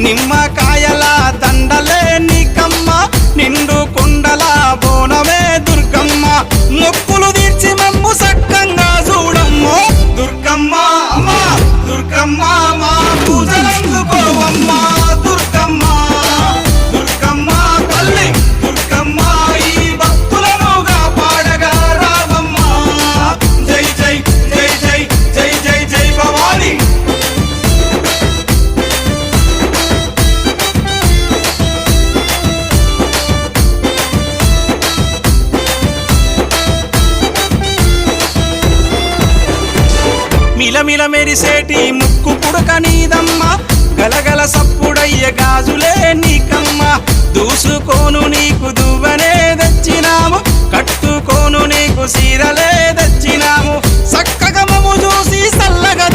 నిమ్మకాయల దండలే నీకమ్మ నిండు కుండల బోనమే దుర్గమ్మ మొక్కులు తీర్చి మమ్ము సక్కంగా చూడమ్మో దుర్గమ్మ అమ్మ దుర్గమ్మ మా పూజలందుకోవమ్మ దుర్గమ్మ దుర్గమ్మ తల్లి దుర్గమ్మ ఈ భక్తులను కాపాడగా రావమ్మ జై జై జై జై జై జై జై భవాని మిలమిల మెరిసేటి ముక్కు పుడక నీదమ్మ గలగల సప్పుడయ్య గాజులే నీకమ్మ దూసుకోను నీకు దువ్వనే తెచ్చినాము కట్టుకోను నీకు సీరలే తెచ్చినాము సక్కగా మము చూసి సల్లగా